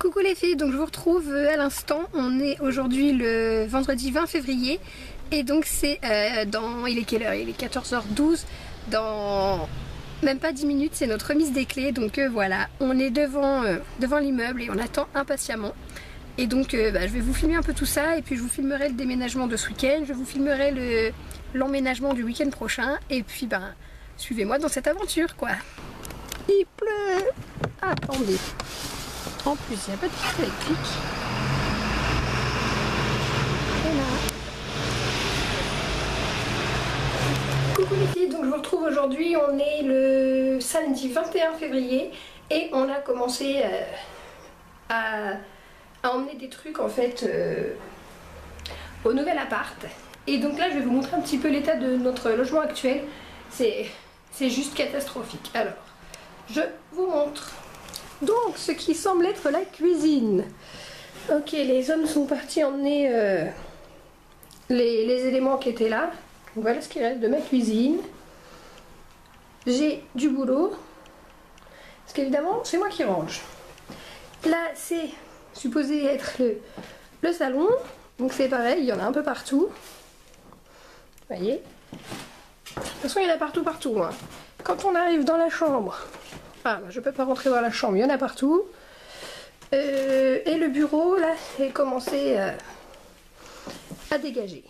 Coucou les filles, donc je vous retrouve à l'instant. On est aujourd'hui le vendredi 20 février et donc c'est il est quelle heure? Il est 14h12. Dans même pas 10 minutes, c'est notre remise des clés. Donc voilà, on est devant l'immeuble et on attend impatiemment. Et donc je vais vous filmer un peu tout ça et puis je vous filmerai le déménagement de ce week-end. Je vous filmerai l'emménagement du week-end prochain et puis suivez-moi dans cette aventure quoi. Il pleut. Attendez. En plus, il n'y a pas de fil électrique. Voilà. Coucou les filles, donc je vous retrouve aujourd'hui. On est le samedi 21 février et on a commencé à emmener des trucs en fait au nouvel appart. Et donc là, je vais vous montrer un petit peu l'état de notre logement actuel. C'est juste catastrophique. Alors, je vous montre. Donc, ce qui semble être la cuisine. Ok, les hommes sont partis emmener les éléments qui étaient là. Donc, voilà ce qui reste de ma cuisine. J'ai du boulot. Parce qu'évidemment, c'est moi qui range. Là, c'est supposé être le salon. Donc, c'est pareil, il y en a un peu partout. Vous voyez? De toute façon, il y en a partout. Hein. Quand on arrive dans la chambre... Ah, je peux pas rentrer dans la chambre, il y en a partout. Et le bureau, là, est commencé à dégager.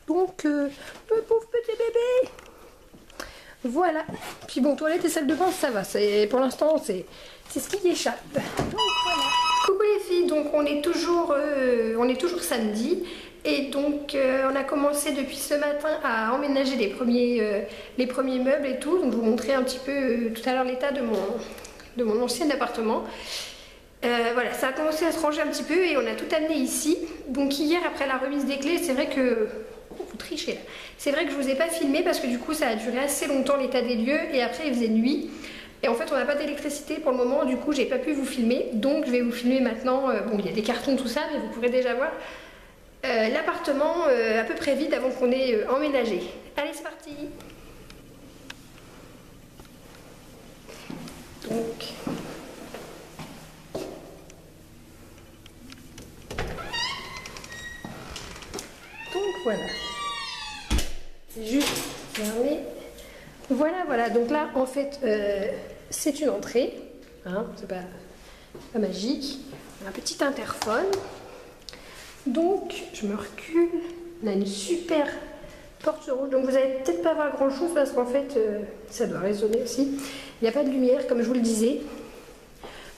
Donc, le pauvre petit bébé. Voilà. Puis bon, toilette et salle de bain, ça va. Pour l'instant, c'est ce qui échappe. Donc, voilà. Coucou les filles, donc on est toujours samedi. Et donc on a commencé depuis ce matin à emménager les premiers meubles et tout. Donc je vous montrer un petit peu tout à l'heure l'état de mon ancien appartement. Voilà, ça a commencé à se ranger un petit peu et on a tout amené ici. Donc hier après la remise des clés, c'est vrai que... Oh, vous trichez là. C'est vrai que je vous ai pas filmé parce que du coup ça a duré assez longtemps l'état des lieux et après il faisait nuit. Et en fait on n'a pas d'électricité pour le moment, du coup j'ai pas pu vous filmer. Donc je vais vous filmer maintenant. Bon, il y a des cartons tout ça mais vous pourrez déjà voir l'appartement à peu près vide avant qu'on ait emménagé. Allez, c'est parti. Donc voilà. C'est juste fermé. Voilà. Donc là, en fait, c'est une entrée. Hein, c'est pas magique. Un petit interphone. Donc, je me recule. On a une super porte rouge. Donc, vous n'allez peut-être pas voir grand-chose parce qu'en fait, ça doit résonner aussi. Il n'y a pas de lumière, comme je vous le disais.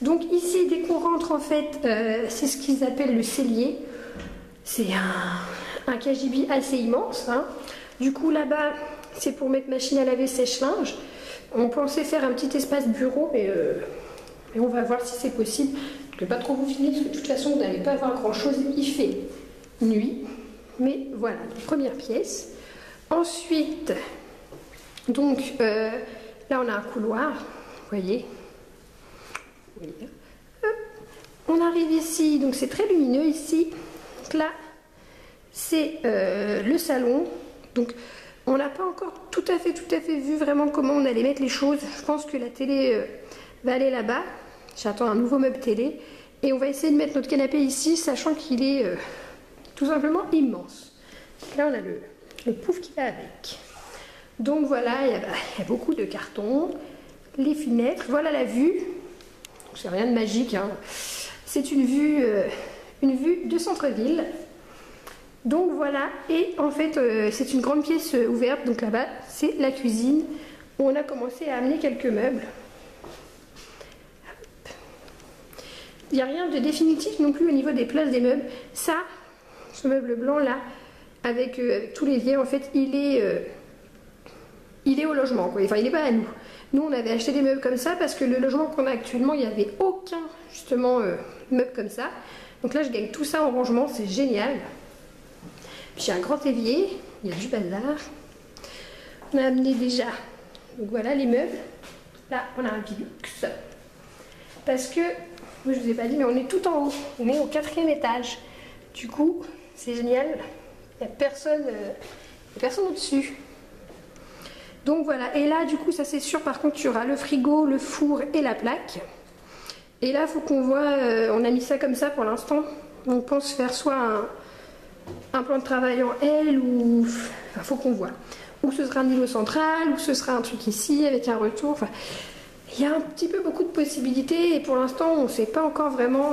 Donc, ici, dès qu'on rentre, en fait, c'est ce qu'ils appellent le cellier. C'est un cagibi assez immense. Hein. Du coup, là-bas, c'est pour mettre machine à laver, sèche-linge. On pensait faire un petit espace bureau, mais on va voir si c'est possible. Je ne vais pas trop vous filmer parce que de toute façon vous n'allez pas voir grand chose, il fait nuit. Mais voilà, les premières pièces. Ensuite, donc là on a un couloir, vous voyez. Hop. On arrive ici, donc c'est très lumineux ici. Donc là, c'est le salon. Donc on n'a pas encore tout à fait vu vraiment comment on allait mettre les choses. Je pense que la télé va aller là-bas. J'attends un nouveau meuble télé. Et on va essayer de mettre notre canapé ici, sachant qu'il est tout simplement immense. Là, on a le pouf qui va avec. Donc voilà, il y a beaucoup de cartons. Les fenêtres, voilà la vue. C'est rien de magique. Hein. C'est une vue de centre-ville. Donc voilà, et en fait, c'est une grande pièce ouverte. Donc là-bas, c'est la cuisine où on a commencé à amener quelques meubles. Il n'y a rien de définitif non plus au niveau des places des meubles. Ça, ce meuble blanc là, avec tous les liens, en fait, il est au logement, quoi. Enfin, il n'est pas à nous. Nous, on avait acheté des meubles comme ça parce que le logement qu'on a actuellement, il n'y avait aucun, justement, meuble comme ça. Donc là, je gagne tout ça en rangement, c'est génial. Puis j'ai un grand évier, il y a du bazar. On a amené déjà, donc voilà les meubles. Là, on a un Velux. Parce que... Moi, je vous ai pas dit, mais on est tout en haut. On est au 4e étage. Du coup, c'est génial. Il n'y a personne au-dessus. Donc voilà. Et là, du coup, ça c'est sûr. Par contre, il y aura le frigo, le four et la plaque. Et là, faut qu'on voit, on a mis ça comme ça pour l'instant. On pense faire soit un plan de travail en L ou... Enfin, faut qu'on voit. Ou ce sera un îlot central, ou ce sera un truc ici avec un retour. Enfin, il y a un petit peu beaucoup de possibilités et pour l'instant, on ne sait pas encore vraiment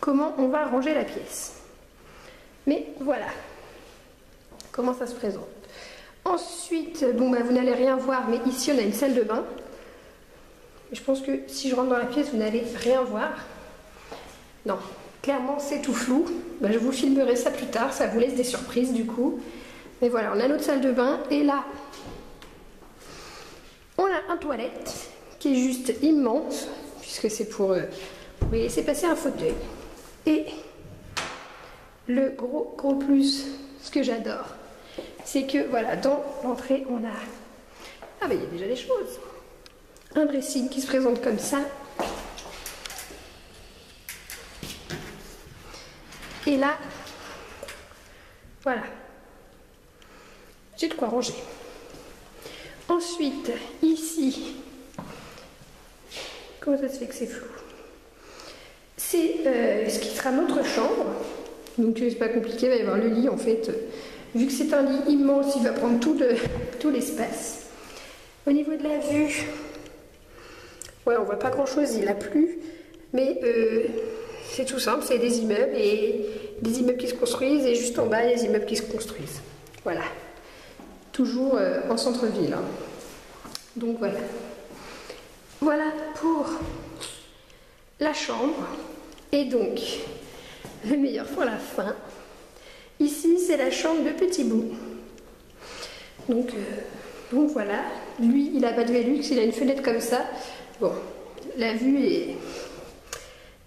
comment on va ranger la pièce. Mais voilà comment ça se présente. Ensuite, bon, bah, vous n'allez rien voir, mais ici, on a une salle de bain. Je pense que si je rentre dans la pièce, vous n'allez rien voir. Non, clairement, c'est tout flou. Ben, je vous filmerai ça plus tard, ça vous laisse des surprises du coup. Mais voilà, on a notre salle de bain. Et là, on a un toilette qui est juste immense, puisque c'est pour laisser passer un fauteuil. Et le gros plus, ce que j'adore, c'est que voilà, dans l'entrée, on a... Ah ben, il y a déjà des choses. Un dressing qui se présente comme ça. Et là, voilà. J'ai de quoi ranger. Ensuite, ici, comment ça se fait que c'est flou? C'est ce qui sera notre chambre. Donc c'est pas compliqué, il va y avoir le lit en fait. Vu que c'est un lit immense, il va prendre tout l'espace. Au niveau de la vue, ouais, on voit pas grand chose, il a plu, mais c'est tout simple, c'est des immeubles et des immeubles qui se construisent et juste en bas les immeubles qui se construisent. Voilà, toujours en centre-ville. Hein. Donc voilà. Voilà pour la chambre. Et donc, le meilleur pour la fin. Ici, c'est la chambre de Petit Bout. Donc voilà. Lui, il n'a pas de Velux, il a une fenêtre comme ça. Bon, la vue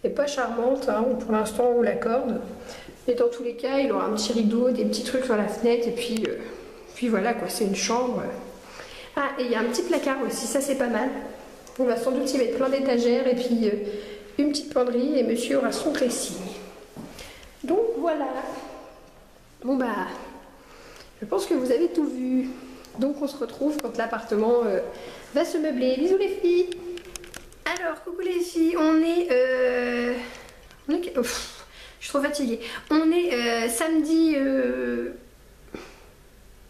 est pas charmante, hein, pour l'instant on l'accorde. Mais dans tous les cas, il aura un petit rideau, des petits trucs sur la fenêtre, et puis voilà quoi, c'est une chambre. Ah, et il y a un petit placard aussi, ça c'est pas mal. On va sans doute y mettre plein d'étagères, et puis une petite penderie, et monsieur aura son dressing. Donc voilà. Bon bah, je pense que vous avez tout vu. Donc on se retrouve quand l'appartement va se meubler. Bisous les filles. Alors, coucou les filles, on est... je suis trop fatiguée. On est samedi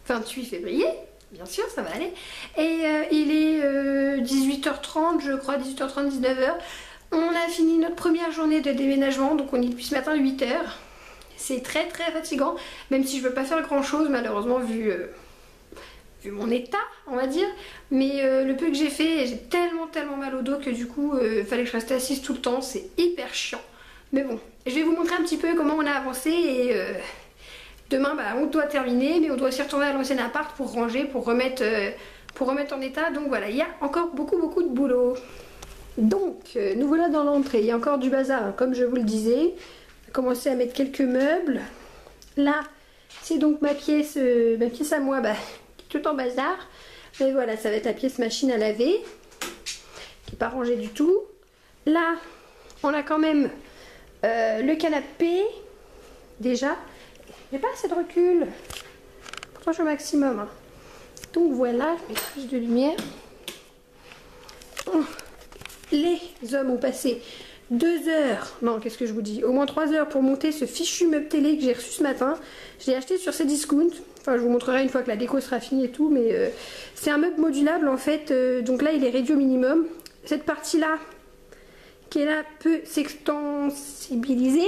28 février, bien sûr, ça va aller. Et il est 18h30, je crois, 18h30, 19h. On a fini notre première journée de déménagement, donc on est depuis ce matin 8h. C'est très fatigant, même si je veux pas faire grand chose, malheureusement, vu mon état, on va dire. Mais le peu que j'ai fait, j'ai tellement mal au dos que du coup, il fallait que je reste assise tout le temps. C'est hyper chiant. Mais bon, je vais vous montrer un petit peu comment on a avancé. Et demain, bah, on doit terminer, mais on doit aussi retourner à l'ancien appart pour ranger, pour remettre en état. Donc voilà, il y a encore beaucoup de boulot. Donc, nous voilà dans l'entrée. Il y a encore du bazar, hein, comme je vous le disais. On a commencé à mettre quelques meubles. Là, c'est donc ma pièce à moi, bah, tout en bazar, mais voilà, ça va être la pièce machine à laver qui n'est pas rangée du tout. Là on a quand même le canapé déjà, j'ai pas assez de recul, pourtant je suis au maximum, hein. Donc voilà, je mets plus de lumière. Les hommes ont passé 2 heures, non qu'est-ce que je vous dis, au moins 3 heures pour monter ce fichu meuble télé que j'ai reçu ce matin. Je l'ai acheté sur Cdiscount. Enfin, je vous montrerai une fois que la déco sera finie et tout, mais c'est un meuble modulable en fait. Donc là, il est réduit au minimum. Cette partie-là, qui est là, peut s'extensibiliser.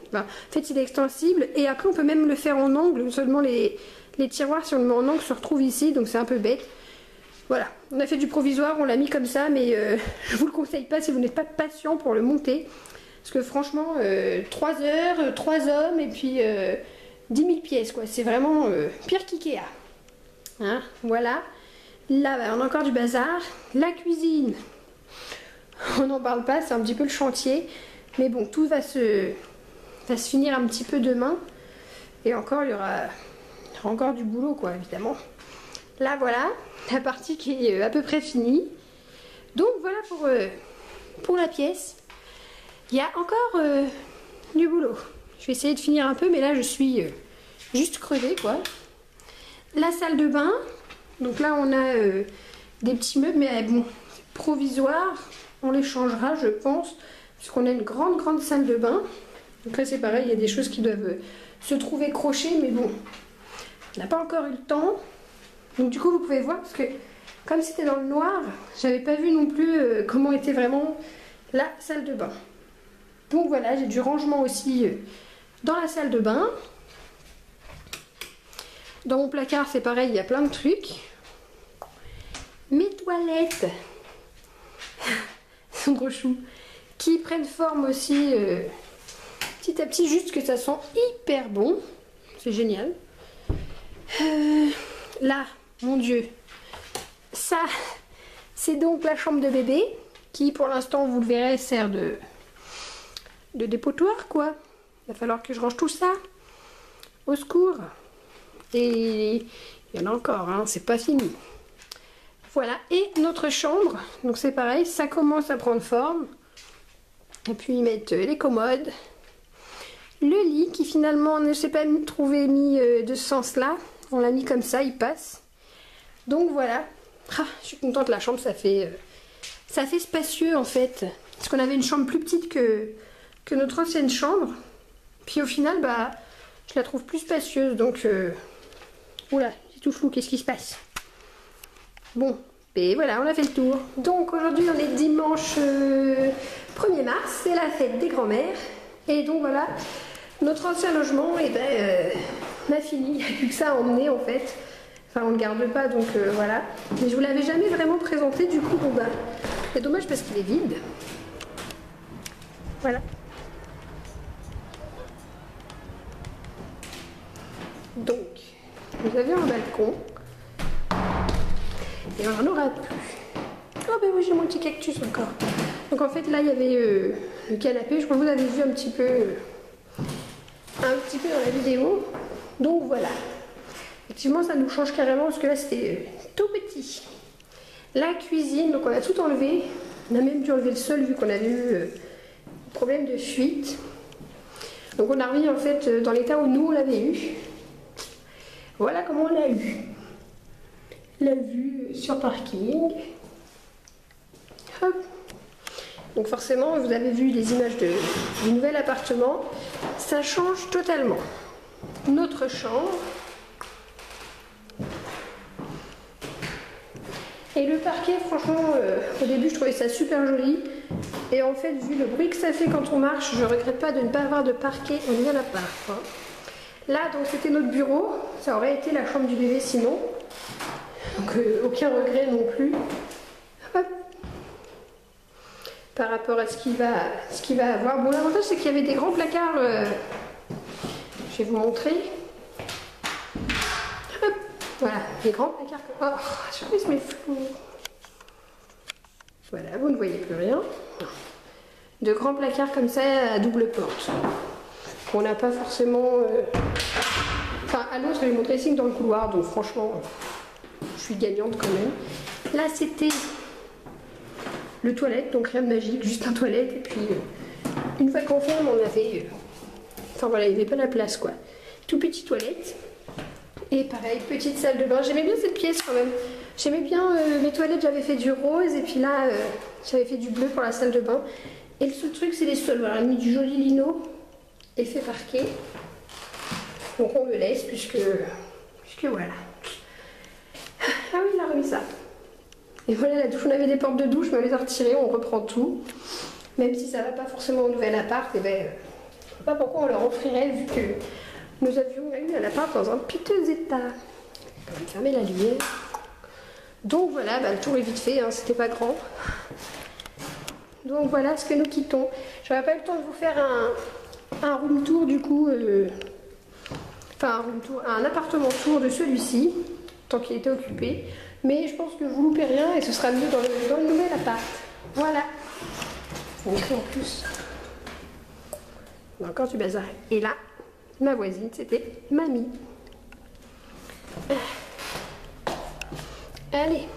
Enfin, en fait, il est extensible. Et après, on peut même le faire en angle. Seulement, les tiroirs, si on le met en angle, se retrouvent ici. Donc c'est un peu bête. Voilà, on a fait du provisoire, on l'a mis comme ça, mais je vous le conseille pas si vous n'êtes pas patient pour le monter. Parce que franchement, 3 heures, 3 hommes et puis 10 000 pièces, quoi. C'est vraiment pire qu'Ikea. Hein, voilà. Là, bah, on a encore du bazar. La cuisine, on n'en parle pas, c'est un petit peu le chantier. Mais bon, tout va se finir un petit peu demain. Et encore, il y aura encore du boulot, quoi, évidemment. Là, voilà, la partie qui est à peu près finie. Donc, voilà pour la pièce. Il y a encore du boulot. Je vais essayer de finir un peu, mais là, je suis juste crevée, quoi. La salle de bain. Donc là, on a des petits meubles, mais bon, provisoire. on les changera, je pense, puisqu'on a une grande salle de bain. Donc là, c'est pareil, il y a des choses qui doivent se trouver crochées, mais bon, on n'a pas encore eu le temps. Donc du coup, vous pouvez voir, parce que comme c'était dans le noir, j'avais pas vu non plus comment était vraiment la salle de bain. Donc voilà, j'ai du rangement aussi dans la salle de bain. Dans mon placard, c'est pareil, il y a plein de trucs. Mes toilettes sont trop choux, qui prennent forme aussi petit à petit, juste que ça sent hyper bon. C'est génial. Là, mon Dieu, ça, c'est donc la chambre de bébé, qui pour l'instant, vous le verrez, sert de dépotoir, quoi. Il va falloir que je range tout ça. Au secours. Et il y en a encore, hein, c'est pas fini. Voilà, et notre chambre, donc c'est pareil, ça commence à prendre forme. Et puis ils mettent les commodes. Le lit qui finalement ne s'est pas trouvé mis de ce sens-là. On l'a mis comme ça, il passe. Donc voilà. Ah, je suis contente, la chambre, ça fait spacieux en fait. Parce qu'on avait une chambre plus petite que notre ancienne chambre. Puis au final, bah, je la trouve plus spacieuse. Donc, oula, c'est tout flou, qu'est-ce qui se passe? Bon, et voilà, on a fait le tour. Donc aujourd'hui, on est dimanche 1er mars, c'est la fête des grands-mères. Et donc voilà, notre ancien logement, eh ben, on a fini, il n'y a plus que ça à emmener en fait. Enfin, on ne le garde pas, donc voilà. Mais je vous l'avais jamais vraiment présenté, du coup, bon bah, c'est dommage parce qu'il est vide. Voilà. Donc, vous avez un balcon. Et on n'en aura plus. Oh ben oui, j'ai mon petit cactus encore. Donc en fait, là, il y avait le canapé. Je crois que vous avez vu un petit peu dans la vidéo. Donc voilà. Effectivement, ça nous change carrément parce que là, c'était tout petit. La cuisine, donc on a tout enlevé. On a même dû enlever le sol vu qu'on avait eu problème de fuite. Donc on a remis en fait dans l'état où nous on l'avait eu. Voilà comment on l'a eu. La vue sur parking. Hop. Donc forcément, vous avez vu les images du nouvel appartement. Ça change totalement. Notre chambre. Et le parquet, franchement, au début, je trouvais ça super joli. Et en fait, vu le bruit que ça fait quand on marche, je regrette pas de ne pas avoir de parquet au nouvel appart. Hein. Là, donc, c'était notre bureau. Ça aurait été la chambre du bébé sinon. Donc, aucun regret non plus. Hop. Par rapport à ce qu'il va avoir. Bon, l'avantage, c'est qu'il y avait des grands placards. Je vais vous montrer. Hop. Voilà, des grands placards. Oh, je suis mais flou. Voilà, vous ne voyez plus rien. De grands placards comme ça à double porte. On n'a pas forcément... Enfin, à l'autre, il y a mon dressing dans le couloir, donc franchement, je suis gagnante quand même. Là, c'était le toilette, donc rien de magique, juste un toilette. Et puis, une fois qu'on ferme, on avait... Enfin voilà, il n'y avait pas la place, quoi. Tout petit toilette. Et pareil, petite salle de bain. J'aimais bien cette pièce quand même. J'aimais bien mes toilettes, j'avais fait du rose et puis là, j'avais fait du bleu pour la salle de bain. Et le seul truc, c'est les sols. Voilà, j'ai mis du joli lino, effet parquet. Donc on me laisse puisque voilà. Ah oui, il a remis ça. Et voilà la douche, on avait des portes de douche, mais on les a retirées, on reprend tout. Même si ça va pas forcément au nouvel appart, et ben, je ne sais pas pourquoi on leur offrirait vu que nous avions eu un appart dans un piteux état. On va fermer la lumière. Donc voilà, bah, le tour est vite fait, hein, c'était pas grand. Donc voilà ce que nous quittons. J'aurais pas eu le temps de vous faire un room tour du coup, enfin un appartement tour de celui-ci, tant qu'il était occupé. Mais je pense que vous loupez rien et ce sera mieux dans le nouvel appart. Voilà. Bon, en plus, on a encore du bazar. Et là, ma voisine, c'était mamie. Allez.